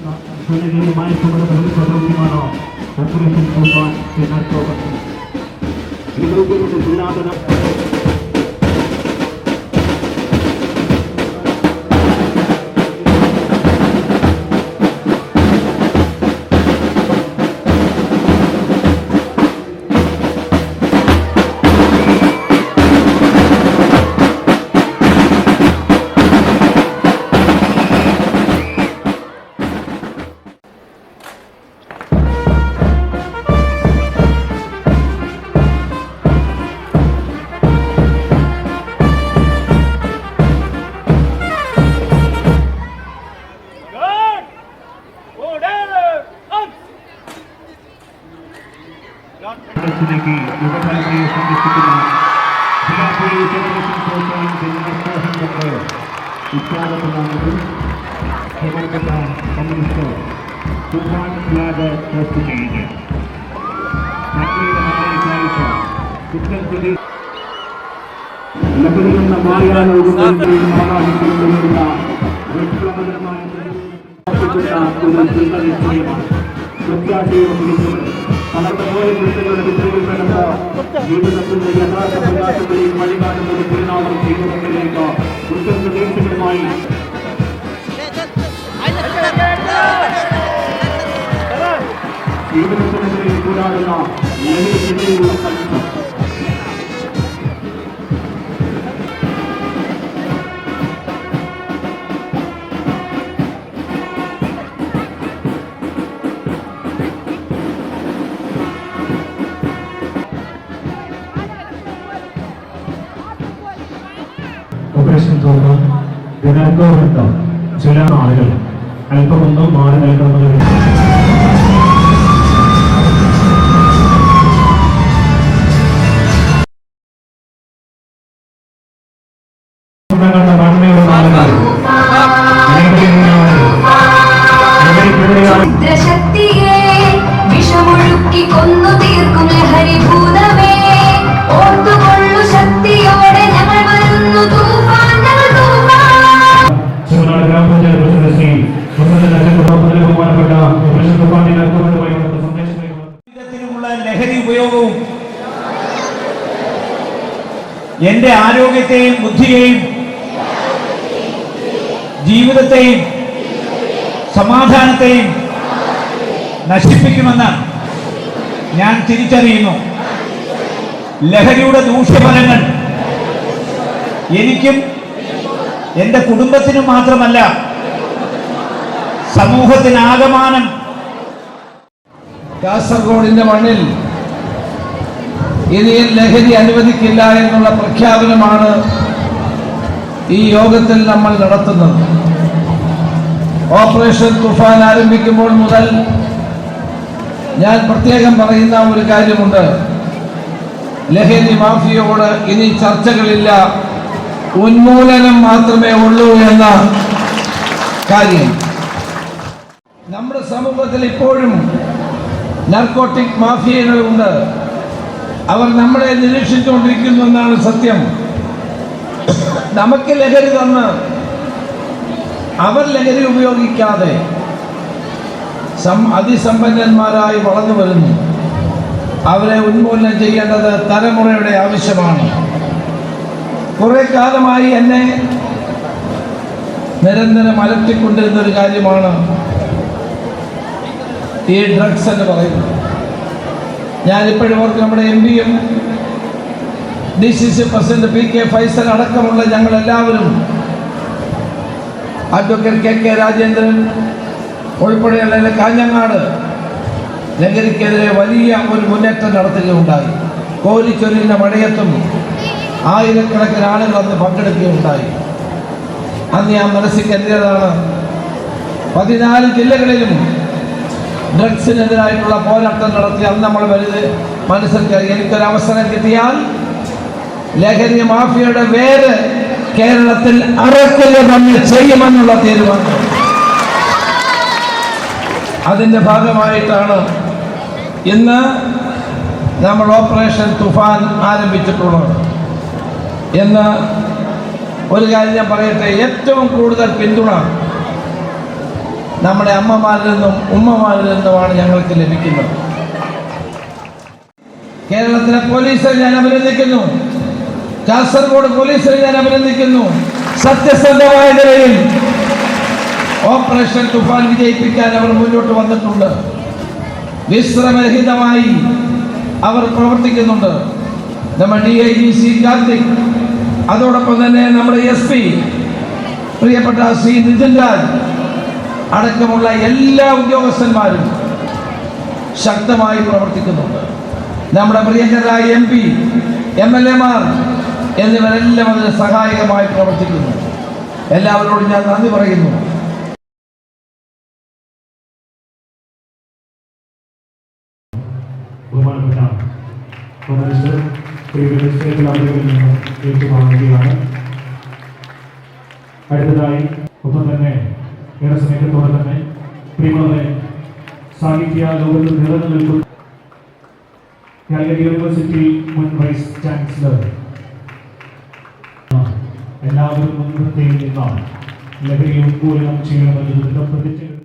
ജനകീയമായ ചുമതലകളിൽ പ്രവർത്തിക്കുവാനോ operation തൂഫാൻ ഇതിലൂടെ ജില്ലാതല യുവതലമുറയെ സംരക്ഷിക്കുന്ന ജില്ലാ പോലീസ് ഓപ്പറേഷൻ പ്രോത്സാഹനത്തിന് ഉദ്ഘാടനമാകുന്നത് ബഹുമാനപ്പെട്ട കമ്മ്യൂണിസ്റ്റ് തുഫാൻ ഫ്ലാഗ് പോസ്റ്റിംഗ് ലഹരിയെന്ന മായാലോകങ്ങളിൽ മാറാടിക്കൊണ്ടുവരുന്ന വിപ്ലവകരമായ ഒരു ദൃഢനിശ്ചയമാണ് തളർന്നുപോയ കുട്ടികളുടെ വിദ്യകൾ കിടന്ന് ജീവിതത്തിന്റെ യഥാർത്ഥ പ്രകാശങ്ങളിൽ വഴികാട്ടുന്ന പരിണാമം ജീവിതത്തിലേക്ക് ഉത്തർപ്രദേശികളുമായി ജീവിതത്തിനെതിരെ പോരാടുന്ന ലഹരിക്കെതിരെയുള്ള സംഘം ഓപ്പറേഷൻ തൂഫാൻ ദിനാൽക്കോടുത്ത ചില ആളുകൾ അല്പമൊന്നും മാറി നിൽക്കുന്നത് ലഹരി ഉപയോഗവും എന്റെ ആരോഗ്യത്തെയും ബുദ്ധിയെയും ജീവിതത്തെയും സമാധാനത്തെയും നശിപ്പിക്കുമെന്ന് ഞാൻ തിരിച്ചറിയുന്നു. ലഹരിയുടെ ദൂഷ്യഫലങ്ങൾ എനിക്കും എന്റെ കുടുംബത്തിനും മാത്രമല്ല സമൂഹത്തിനാകമാനം. കാസർഗോഡിന്റെ മണ്ണിൽ ഇനി ലഹരി അനുവദിക്കില്ല എന്നുള്ള പ്രഖ്യാപനമാണ് ഈ യോഗത്തിൽ നമ്മൾ നടത്തുന്നത്. ഓപ്പറേഷൻ തുഫാൻ ആരംഭിക്കുമ്പോൾ മുതൽ ഞാൻ പ്രത്യേകം പറയുന്ന ഒരു കാര്യമുണ്ട്. ലഹരി മാഫിയയോട് ഇനി ചർച്ചകളില്ല, ഉന്മൂലനം മാത്രമേ ഉള്ളൂ എന്ന കാര്യം. നമ്മുടെ സമൂഹത്തിൽ ഇപ്പോഴും നാർക്കോട്ടിക് മാഫിയകളുണ്ട്. അവർ നമ്മളെ നിരീക്ഷിച്ചുകൊണ്ടിരിക്കുന്നു എന്നാണ് സത്യം. നമുക്ക് ലഹരി തന്ന് അവർ ലഹരി ഉപയോഗിക്കാതെ അതിസമ്പന്നന്മാരായി വളർന്നു വരുന്നു. അവരെ ഉന്മൂലനം ചെയ്യേണ്ടത് തലമുറയുടെ ആവശ്യമാണ്. കുറെ കാലമായി എന്നെ നിരന്തരം അലട്ടിക്കൊണ്ടിരുന്ന ഒരു കാര്യമാണ് ഈ ഡ്രഗ്സ് എന്ന് പറയുന്നത്. ഞാനിപ്പോഴും ഓർക്കും, നമ്മുടെ MP-യും DCC പ്രസിഡന്റ് PK ഫൈസൽ അടക്കമുള്ള ഞങ്ങളെല്ലാവരും, അഡ്വക്കേറ്റ് KK രാജേന്ദ്രൻ ഉൾപ്പെടെയുള്ള കാഞ്ഞങ്ങാട് ലഹരിക്കെതിരെ വലിയ ഒരു മുന്നേറ്റം നടത്തുകയുണ്ടായി. കോരിച്ചൊരിഞ്ഞ മഴയത്തും ആയിരക്കണക്കിന് ആളുകൾ അന്ന് പങ്കെടുക്കുകയുണ്ടായി. അന്ന് ഞാൻ മനസ്സിലെത്തിയതാണ്, 14 ജില്ലകളിലും ഡ്രഗ്സിനെതിരായിട്ടുള്ള പോരാട്ടം നടത്തി. അന്ന് നമ്മൾ മനസ്സിലാക്കി എനിക്കൊരവസരം കിട്ടിയാൽ ലഹരി മാഫിയയുടെ വേര് കേരളത്തിൽ അറക്കുക തന്നെ ചെയ്യുമെന്നുള്ള തീരുമാനം. അതിൻ്റെ ഭാഗമായിട്ടാണ് ഇന്ന് നമ്മൾ ഓപ്പറേഷൻ തുഫാൻ ആരംഭിച്ചിട്ടുള്ളത്. എന്ന് ഒരു കാര്യം ഞാൻ പറയട്ടെ, ഏറ്റവും കൂടുതൽ പിന്തുണ നമ്മുടെ അമ്മമാരിൽ നിന്നും ഉമ്മമാരിൽ നിന്നുമാണ് ഞങ്ങൾക്ക് ലഭിക്കുന്നത്. കേരളത്തിലെ പോലീസിനെ ഞാൻ അഭിനന്ദിക്കുന്നു. കാസർഗോഡ് പോലീസിനെ ഞാൻ അഭിനന്ദിക്കുന്നു. സത്യസന്ധമായ നിലയിൽ ഓപ്പറേഷൻ തുഫാൻ വിജയിപ്പിക്കാൻ അവർ മുന്നോട്ട് വന്നിട്ടുണ്ട്. വിശ്രമരഹിതമായി അവർ പ്രവർത്തിക്കുന്നുണ്ട്. നമ്മുടെ DIGC കാർത്തിക്, അതോടൊപ്പം തന്നെ നമ്മുടെ SP പ്രിയപ്പെട്ട ശ്രീ നിതിൻ രാജ് അടക്കമുള്ള എല്ലാ ഉദ്യോഗസ്ഥന്മാരും ശക്തമായി പ്രവർത്തിക്കുന്നുണ്ട്. നമ്മുടെ പ്രിയങ്കരായ MP, MLA-മാർ എന്നിവരെല്ലാം അതിന് സഹായകമായി പ്രവർത്തിക്കുന്നു. എല്ലാവരോടും ഞാൻ നന്ദി പറയുന്നു. ബഹുമാനപ്പെട്ട ഏറ്റുവാങ്ങുകയാണ്. അടുത്തതായി ഒപ്പം തന്നെ ഏറെ സ്നേഹത്തോടെ തന്നെ പ്രിയമുള്ളവരെ, സാഹിത്യ ലോകത്തിൽ നിറഞ്ഞു നിൽക്കുന്ന കാലിക്കറ്റ് യൂണിവേഴ്സിറ്റി മുൻ വൈസ് ചാൻസലർ എല്ലാവരും മുൻനിർത്തിയിൽ നിന്നാണ് ലഹരി ഉന്മൂലനം ചെയ്യണമെന്ന് പ്രതിജ്ഞ